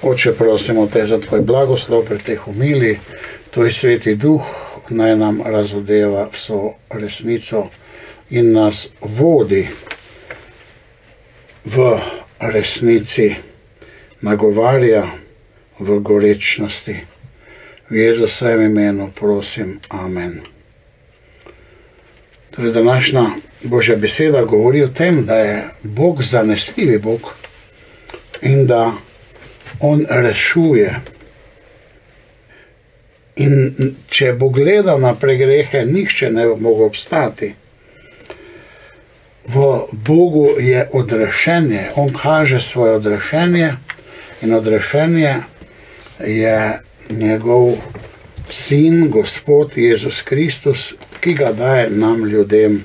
Oče, prosimo te za tvoj blagoslov pri teh homiliji, tvoj sveti duh naj nam razodeva vso resnico in nas vodi v resnici, nagovarja v gorečnosti. V Jezusovem imenu prosim, amen. Torej, današnja Božja beseda govori o tem, da je Bog zanesljivi Bog in da On rešuje. In če bo gledal na pregrehe, nihče ne bo mogel obstati. V Bogu je odrešenje, On kaže svoje odrešenje in odrešenje je njegov sin, Gospod Jezus Kristus, ki ga daje nam ljudem.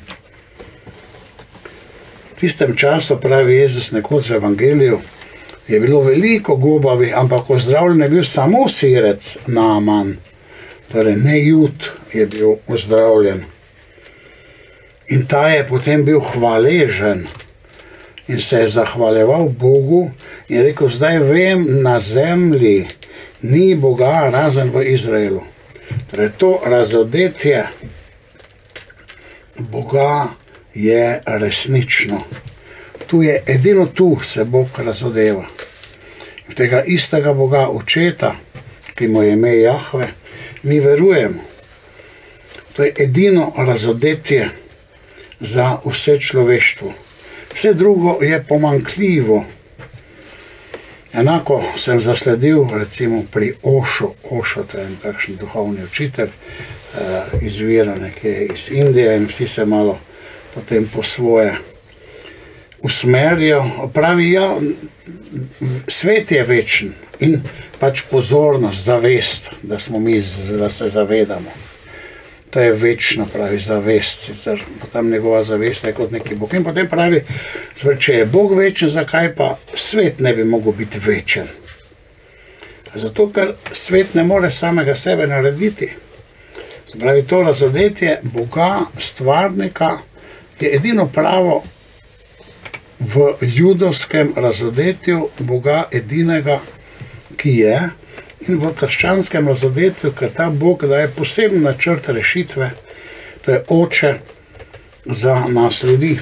V tistem času, pravi Jezus nekoč v Evangeliju, je bilo veliko gobavih, ampak ozdravljen je bil samo sirec Naaman. Torej, ne Jud je bil ozdravljen. In ta je potem bil hvaležen in se je zahvaljeval Bogu in rekel, zdaj vem, na zemlji ni Boga razen v Izraelu. Torej, to razodetje Boga je resnično. Edino tu se Bog razodeva. V tega istega Boga, očeta, ki mu je ime Jahve, mi verujemo. To je edino razodetje za vse človeštvo. Vse drugo je pomanjkljivo. Enako sem zasledil recimo pri Ošo. Ošo, to je en takšen duhovni učitelj, izvira nekje iz Indije in vsi se malo potem po svoje usmerijo. Pravi, ja, svet je večen in pač pozornost, zavest, da smo mi, da se zavedamo. To je večno, pravi, zavest, sicer potem njegova zavest je kot neki Bog. In potem pravi, če je Bog večen, zakaj pa svet ne bi mogel biti večen? Zato, ker svet ne more samega sebe narediti. Pravi, to razodetje Boga, stvarnika, je edino pravo v judovskem razodetju Boga edinega, ki je, in v krščanskem razodetju, ker ta Bog daje poseben načrt rešitve, to je Oče za nas ljudi.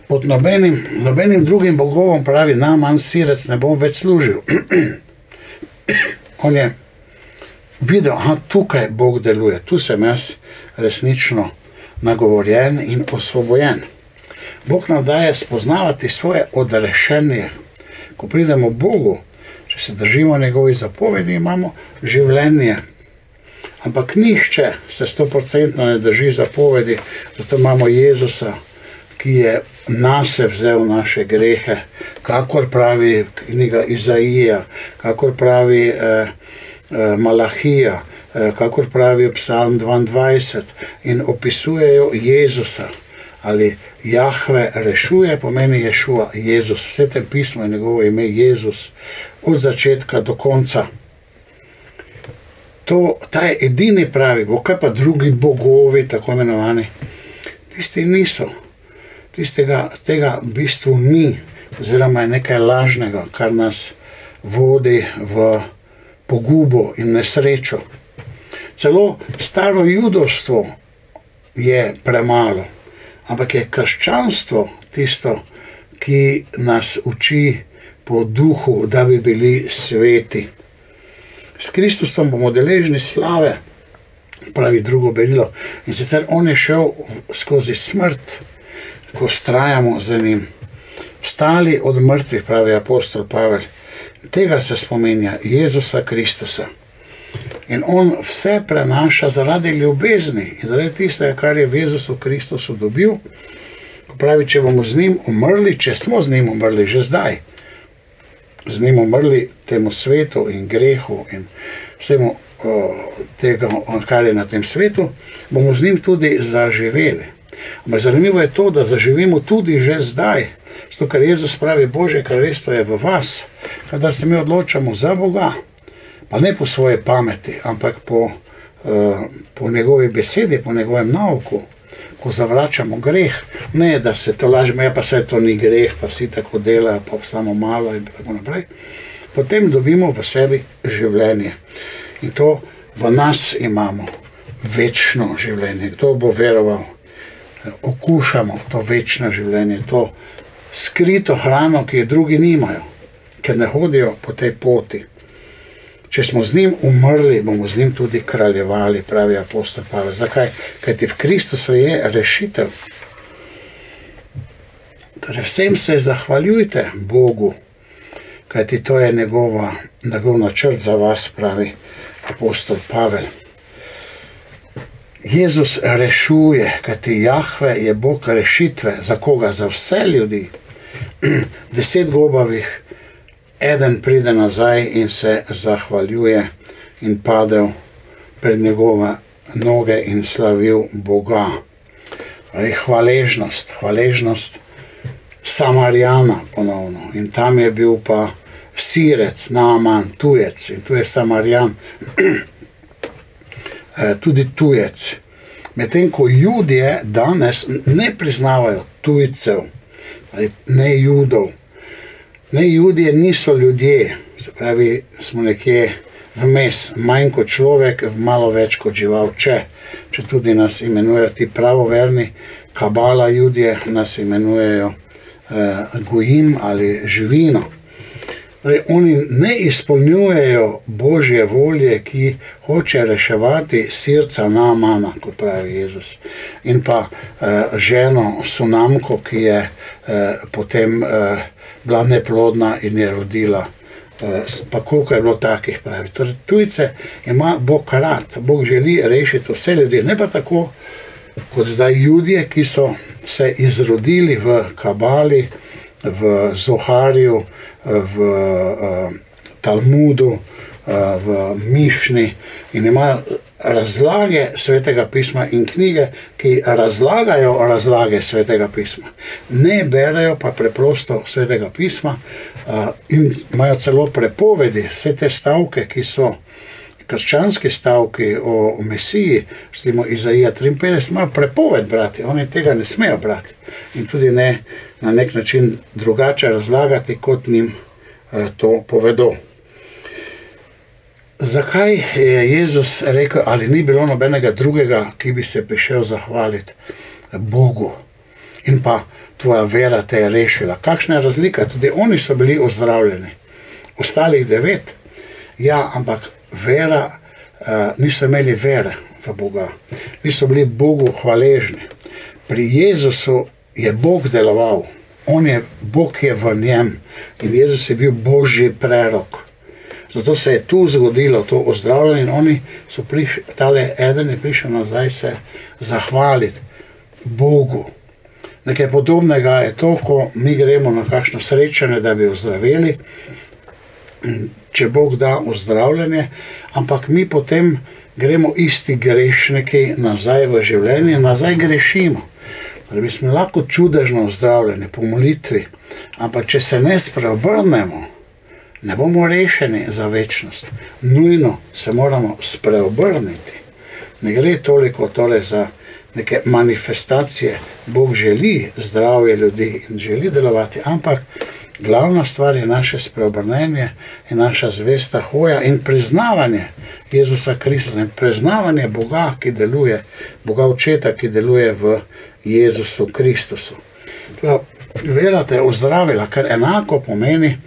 Pod nobenim drugim bogovom, pravi, Naaman sirec ne bom več služil. On je videl, tukaj Bog deluje, tu sem jaz resnično nagovorjen in osvobojen. Bog nam daje spoznavati svoje odrešenje. Ko pridemo Bogu, če se držimo njegovih zapovedi, imamo življenje. Ampak nihče se 100% ne drži zapovedi, zato imamo Jezusa, ki je nase vzel naše grehe, kakor pravi knjiga Izaija, kakor pravi Malahija, kakor pravi Psalm 22 in opisujejo Jezusa. Ali Jahve rešuje, pomeni Ješua, Jezus. Vse tem pismo je njegovo ime Jezus, od začetka do konca. Ta je edini pravi Bog, kaj pa drugi bogovi, tako imenovani? Tisti niso. Tega v bistvu ni, oziroma je nekaj lažnega, kar nas vodi v pogubo in nesrečo. Celo staro judovstvo je premalo. Ampak je krščanstvo tisto, ki nas uči po duhu, da bi bili sveti. S Kristusom bomo deležni slave, pravi drugo berilo. In sicer on je šel skozi smrt, ko vztrajamo za njim. Vstali od mrtvih, pravi apostol Pavel. Tega se spominja Jezusa Kristusa. In on vse prenaša zaradi ljubezni in zaradi tistega, kar je v Jezusu Kristusu dobil. Pravi, če bomo z njim umrli, če smo z njim umrli že zdaj, z njim umrli temu svetu in grehu in vsemu tega, kar je na tem svetu, bomo z njim tudi zaživeli. Ampak zanimivo je to, da zaživimo tudi že zdaj. Zato, ker Jezus pravi, Božje kraljestvo je v vas, kadar se mi odločamo za Boga, pa ne po svoje pameti, ampak po njegovi besedi, po njegovem nauku, ko zavračamo greh, ne da se to lažemo, ja pa vse to ni greh, pa vsi tako delajo, pa samo malo in tako naprej, potem dobimo v sebi življenje. In to v nas imamo večno življenje. Kdo bo veroval, okušamo to večno življenje, to skrito hrano, ki je drugi nimajo, ker ne hodijo po tej poti. Če smo z njim umrli, bomo z njim tudi kraljevali, pravi apostol Pavel. Zakaj? Kajti v Kristusu je rešitev. Torej vsem se zahvaljujte Bogu, kajti to je njegov načrt za vas, pravi apostol Pavel. Jezus rešuje, kajti Jahve je Bog rešitve. Za koga? Za vse ljudi. 10 gobavih, eden pride nazaj in se zahvaljuje in padel pred njegove noge in slavil Boga. Hvaležnost Samarijana ponovno. In tam je bil pa Sirec, Naaman, tujec. In tu je Samarijan, tudi tujec. Medtem ko Judje danes ne priznavajo tujcev, ne Judov. Ne, Judje niso ljudje, se pravi, smo nekje vmes, manj kot človek, malo več kot žival, če tudi nas imenujejo ti pravoverni, kabala Judje nas imenujejo gojim ali živino. Oni ne izpolnjujejo Božje volje, ki hoče reševati srca Naamana, kot pravi Jezus. In pa ženo Sunamko, ki je potem bila neplodna in je rodila. Pa koliko je bilo takih, pravi. Torej, tujce ima Bog rad. Bog želi rešiti vse ljudi. Ne pa tako, kot zdaj Judje, ki so se izrodili v Kabali, v Zoharju, v Talmudu, v Mišni in imajo razlage Svetega pisma in knjige, ki razlagajo razlage Svetega pisma. Ne berejo pa preprosto Svetega pisma in imajo celo prepovedi, vse te stavke, ki so krščanski stavki o Mesiji, recimo Izaija 53, imajo prepoved brati, oni tega ne smejo brati in tudi ne na nek način drugače razlagati, kot njim to povedo. Zakaj je Jezus rekel, ali ni bilo nobenega drugega, ki bi se prišel zahvaliti Bogu in pa tvoja vera te je rešila? Kakšna je razlika? Tudi oni so bili ozdravljeni. Ostalih 9, ja, ampak niso imeli vere v Boga. Niso bili Bogu hvaležni. Pri Jezusu je Bog deloval. Bog je v njem in Jezus je bil Božji prerok. Zato se je tu zgodilo to ozdravljanje in oni so eden je prišel nazaj se zahvaliti Bogu. Nekaj podobnega je to, ko mi gremo na kakšno srečanje, da bi ozdravili, če Bog da ozdravljanje, ampak mi potem gremo isti grešniki nazaj v življenje, nazaj grešimo. Mi smo lahko čudežno ozdravljeni po molitvi, ampak če se ne spreobrnemo, ne bomo rešeni za večnost. Nujno se moramo spreobrniti. Ne gre toliko torej za neke manifestacije. Bog želi zdravje ljudi in želi delovati, ampak glavna stvar je naše spreobrnenje in naša zvesta hoja in priznavanje Jezusa Kristusa in priznavanje Boga, ki deluje, Boga Očeta, ki deluje v Jezusu Kristusu. Vera te je ozdravila, kar enako pomeni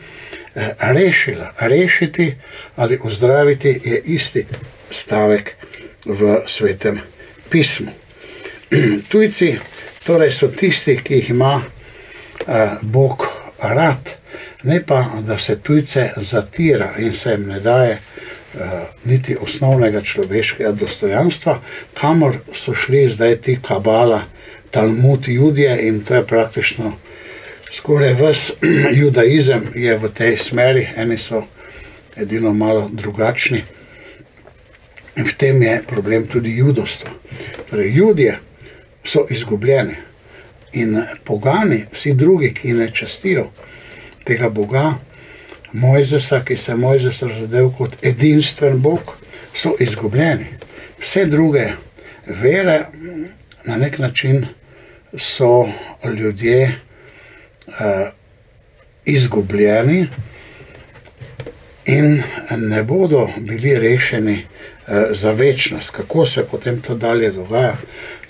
rešila. Rešiti ali ozdraviti je isti stavek v Svetem pismu. Tujci torej so tisti, ki jih ima Bog rad, ne pa, da se tujce zatira in se jim ne daje niti osnovnega človeškega dostojanstva, kamor so šli zdaj ti kabala, Talmud, Judje in to je praktično skoraj ves judaizem je v tej smeri, eni so edino malo drugačni in v tem je problem tudi judovstva. Torej, Judje so izgubljeni in pogani, vsi drugi, ki ne častijo tega Boga, Mojzesa, ki se Mojzes razdelil kot edinstven Bog, so izgubljeni. Vse druge vere na nek način so ljudje izgubljeni in ne bodo bili rešeni za večnost. Kako se potem to dalje dogaja,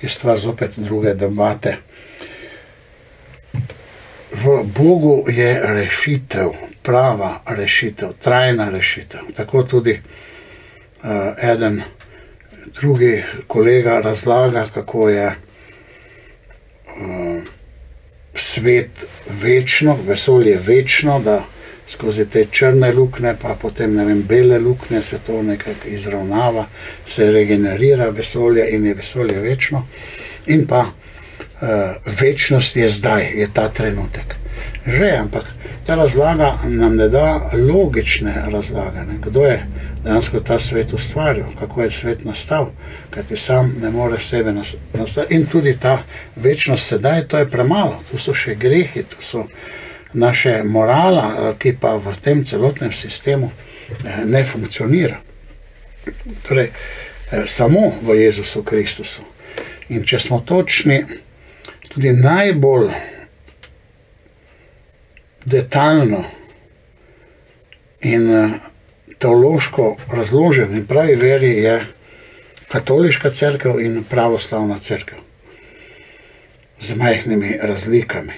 je stvar zopet druge debate. V Bogu je rešitev, prava rešitev, trajna rešitev. Tako tudi eden drugi kolega razlaga, kako je svet večno, vesolje večno, da skozi te črne luknje, pa potem, ne vem, bele luknje se to nekako izravnava, se regenerira vesolje in je vesolje večno. In pa večnost je zdaj, je ta trenutek. Že, ampak ta razlaga nam ne da logične razlage. Kdo je dejansko ta svet ustvaril, kako je svet nastal, kajti sam ne more sebe nastaviti. In tudi ta večnost sedaj, to je premalo. Tu so še grehi, tu so naše morala, ki pa v tem celotnem sistemu ne funkcionira. Torej, samo v Jezusu Kristusu. In če smo točni, tudi najbolj detaljno in teološko razložen in pravi veri je katoliška cerkev in pravoslavna cerkev. Z majhnimi razlikami.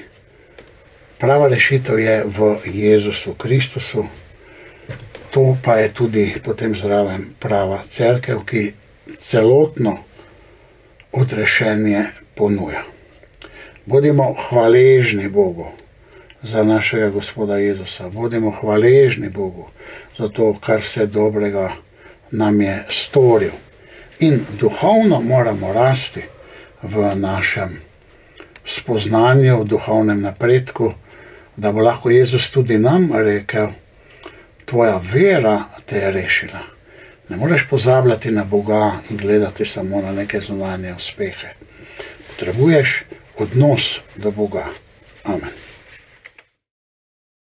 Prava rešitev je v Jezusu Kristusu, to pa je tudi potem zraven prava cerkev, ki celotno odrešenje ponuja. Bodimo hvaležni Bogu za našega Gospoda Jezusa, bodimo hvaležni Bogu za to, kar vse dobrega nam je storil. In duhovno moramo rasti v našem spoznanju, v duhovnem napredku, da bo lahko Jezus tudi nam rekel, tvoja vera te je rešila. Ne moreš pozabljati na Boga in gledati samo na neke zunanje uspehe. Potrebuješ odnos do Boga. Amen.